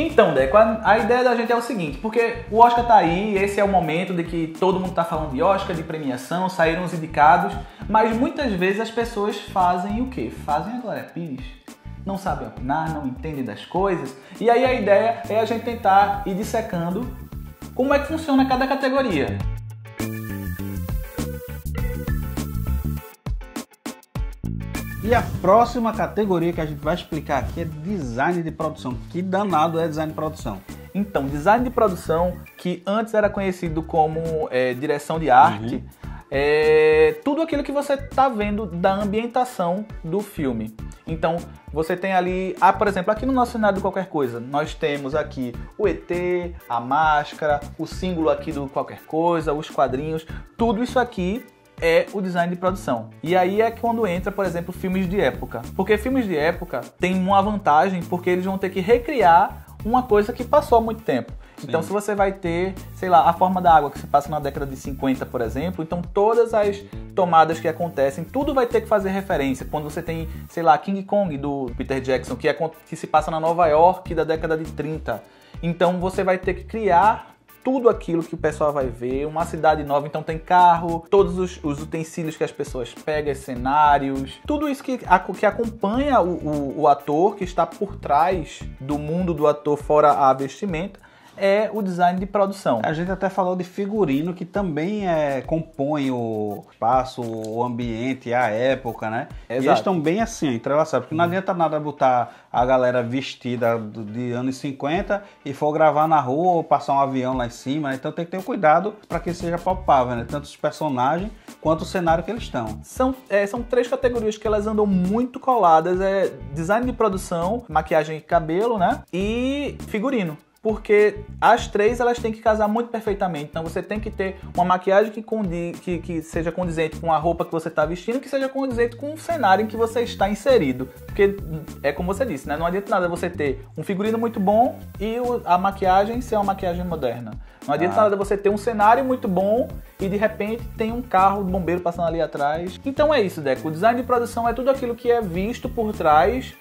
Então, Deco, a ideia da gente é o seguinte, porque o Oscar tá aí, esse é o momento de que todo mundo tá falando de Oscar, de premiação, saíram os indicados, mas muitas vezes as pessoas fazem o quê? Fazem a Glória Pires. Não sabem opinar, não entendem das coisas, e aí a ideia é a gente tentar ir dissecando como é que funciona cada categoria. E a próxima categoria que a gente vai explicar aqui é design de produção. Que danado é design de produção? Então, design de produção, que antes era conhecido como direção de arte, é tudo aquilo que você está vendo da ambientação do filme. Então, você tem ali, por exemplo, aqui no nosso cenário do Qualquer Coisa, nós temos aqui o ET, a máscara, o símbolo aqui do Qualquer Coisa, os quadrinhos, tudo isso aqui é o design de produção. E aí é quando entra, por exemplo, filmes de época. Porque filmes de época têm uma vantagem, porque eles vão ter que recriar uma coisa que passou há muito tempo. Sim. Então, se você vai ter, sei lá, a forma da água que se passa na década de 50, por exemplo, então todas as tomadas que acontecem, tudo vai ter que fazer referência. Quando você tem, sei lá, King Kong do Peter Jackson, que se passa na Nova York da década de 30. Então, você vai ter que criar tudo aquilo que o pessoal vai ver, uma cidade nova, então tem carro, todos os utensílios que as pessoas pegam, cenários, tudo isso que acompanha o ator, que está por trás do mundo do ator, fora a vestimenta, é o design de produção. A gente até falou de figurino, que também compõe o espaço, o ambiente, a época, né? Exato. E eles estão bem assim, entrelaçados, porque não adianta nada botar a galera vestida de anos 50 e for gravar na rua ou passar um avião lá em cima, né? Então tem que ter um cuidado para que seja palpável, né? Tanto os personagens quanto o cenário que eles estão. São três categorias que elas andam muito coladas, design de produção, maquiagem e cabelo, né? E figurino. Porque as três elas têm que casar muito perfeitamente. Então você tem que ter uma maquiagem que seja condizente com a roupa que você está vestindo, que seja condizente com o cenário em que você está inserido. Porque é como você disse, né? Não adianta nada você ter um figurino muito bom e a maquiagem ser uma maquiagem moderna. Não adianta nada você ter um cenário muito bom e de repente tem um carro de bombeiro passando ali atrás. Então é isso, Deco. O design de produção é tudo aquilo que é visto por trás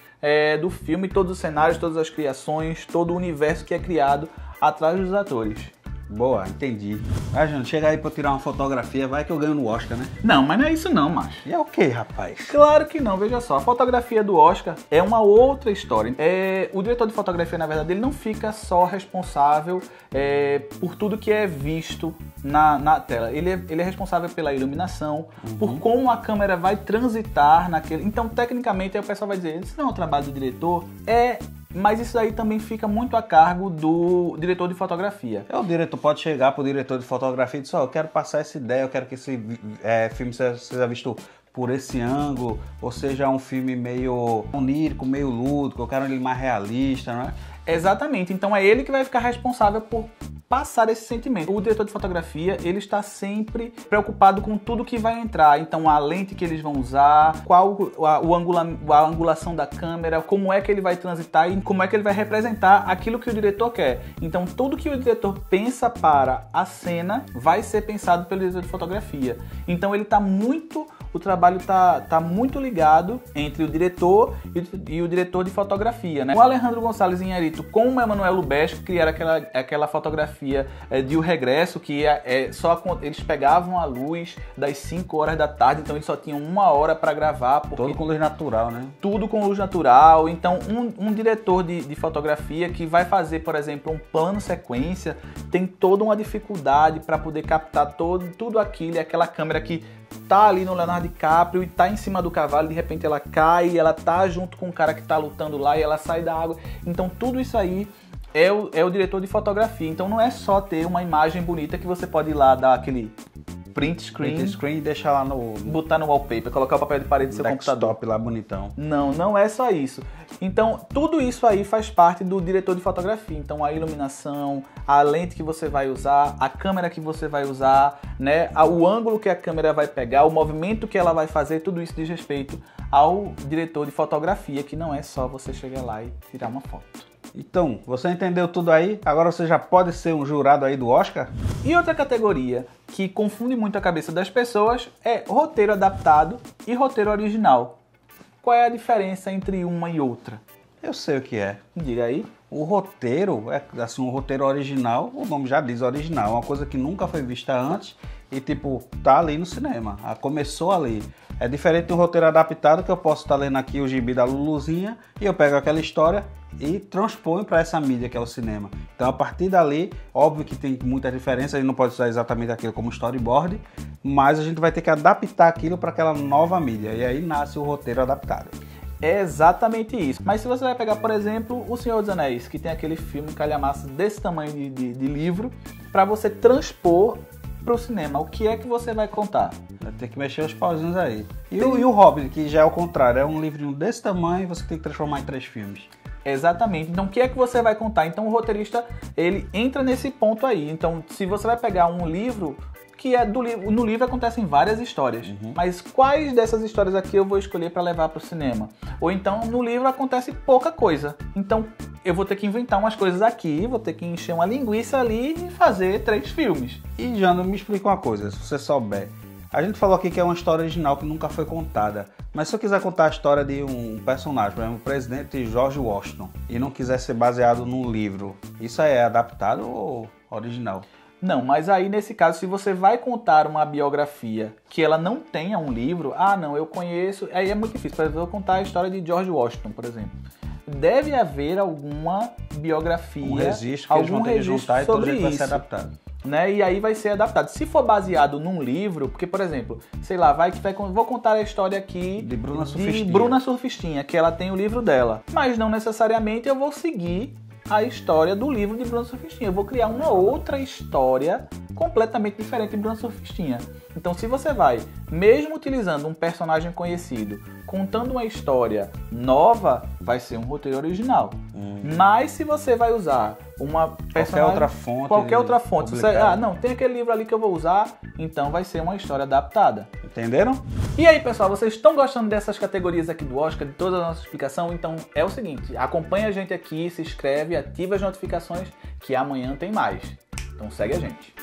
do filme, todos os cenários, todas as criações, todo o universo que é criado atrás dos atores. Boa, entendi. Vai, Júnior, chega aí pra eu tirar uma fotografia, vai que eu ganho no Oscar, né? Não, mas não é isso não, macho. E é o que, rapaz? Claro que não, veja só, a fotografia do Oscar é uma outra história. O diretor de fotografia, na verdade, ele não fica só responsável por tudo que é visto na tela. Ele é responsável pela iluminação, por como a câmera vai transitar naquele... Então, tecnicamente, aí o pessoal vai dizer, isso não é o trabalho do diretor? Mas isso aí também fica muito a cargo do diretor de fotografia. O diretor pode chegar pro diretor de fotografia e dizer, eu quero passar essa ideia, eu quero que esse filme seja visto por esse ângulo, ou seja, um filme meio onírico, meio lúdico, eu quero ele mais realista, não é? Exatamente, então é ele que vai ficar responsável por passar esse sentimento. O diretor de fotografia, ele está sempre preocupado com tudo que vai entrar. Então, a lente que eles vão usar, qual a angulação da câmera, como é que ele vai transitar e como é que ele vai representar aquilo que o diretor quer. Então, tudo que o diretor pensa para a cena vai ser pensado pelo diretor de fotografia. Então, o trabalho tá muito ligado entre o diretor e o diretor de fotografia, né? O Alejandro Gonçalves Iñárritu com o Emmanuel Lubezki criaram aquela fotografia de O Regresso, que eles pegavam a luz das 5 horas da tarde, então eles só tinham 1 hora para gravar. Tudo com luz natural, né? Tudo com luz natural. Então, um diretor de fotografia que vai fazer, por exemplo, um plano sequência, tem toda uma dificuldade para poder captar tudo aquilo, e aquela câmera que tá ali no Leonardo DiCaprio e tá em cima do cavalo, de repente ela cai e ela tá junto com o cara que tá lutando lá e ela sai da água. Então tudo isso aí é o diretor de fotografia. Então não é só ter uma imagem bonita que você pode ir lá dar aquele print screen e deixar lá botar no wallpaper, colocar o papel de parede do seu computador lá bonitão. Não é só isso. Então, tudo isso aí faz parte do diretor de fotografia. Então, a iluminação, a lente que você vai usar, a câmera que você vai usar, né, o ângulo que a câmera vai pegar, o movimento que ela vai fazer, tudo isso diz respeito ao diretor de fotografia, que não é só você chegar lá e tirar uma foto. Então, você entendeu tudo aí? Agora você já pode ser um jurado aí do Oscar? E outra categoria que confunde muito a cabeça das pessoas é roteiro adaptado e roteiro original. Qual é a diferença entre uma e outra? Eu sei o que é. Diga aí. O roteiro, é assim, um roteiro original, o nome já diz original, é uma coisa que nunca foi vista antes e, tipo, tá ali no cinema. Começou ali. É diferente de um roteiro adaptado que eu posso estar lendo aqui o gibi da Luluzinha e eu pego aquela história e transponho para essa mídia que é o cinema. Então, a partir dali, óbvio que tem muita diferença, a gente não pode usar exatamente aquilo como storyboard, mas a gente vai ter que adaptar aquilo para aquela nova mídia e aí nasce o roteiro adaptado. É exatamente isso. Mas se você vai pegar, por exemplo, O Senhor dos Anéis, que tem aquele filme calhamaço desse tamanho de livro, para você transpor para o cinema, o que é que você vai contar? Vai ter que mexer os pauzinhos aí. E o Hobbit, que já é o contrário, é um livrinho desse tamanho e você tem que transformar em 3 filmes. Exatamente. Então, o que é que você vai contar? Então, o roteirista, ele entra nesse ponto aí. Então, se você vai pegar um livro, que é do livro, no livro acontecem várias histórias, mas quais dessas histórias aqui eu vou escolher para levar para o cinema? Ou então, no livro acontece pouca coisa. Então, eu vou ter que inventar umas coisas aqui, vou ter que encher uma linguiça ali e fazer 3 filmes. E, Jana, me explica uma coisa, se você souber. A gente falou aqui que é uma história original que nunca foi contada. Mas se eu quiser contar a história de um personagem, por exemplo, o presidente George Washington, e não quiser ser baseado num livro, isso é adaptado ou original? Não, mas aí nesse caso, se você vai contar uma biografia que ela não tenha um livro, não, eu conheço, aí é muito difícil. Por exemplo, eu vou contar a história de George Washington, por exemplo. Deve haver alguma biografia, um registro que eles vão ter que juntar e todo jeito vai ser adaptado. Né? E aí vai ser adaptado. Se for baseado num livro, porque, por exemplo, sei lá, vou contar a história aqui de Bruna Surfistinha, que ela tem o livro dela. Mas não necessariamente eu vou seguir a história do livro de Bruna Surfistinha. Eu vou criar uma outra história completamente diferente de Bruna Surfistinha. Então, se você vai, mesmo utilizando um personagem conhecido, contando uma história nova, vai ser um roteiro original. Mas se você vai usar uma personagem... Qualquer outra fonte. Você, não, tem aquele livro ali que eu vou usar, então vai ser uma história adaptada. Entenderam? E aí, pessoal, vocês estão gostando dessas categorias aqui do Oscar, de toda a nossa explicação? Então é o seguinte, acompanha a gente aqui, se inscreve, ativa as notificações, que amanhã tem mais. Então segue a gente.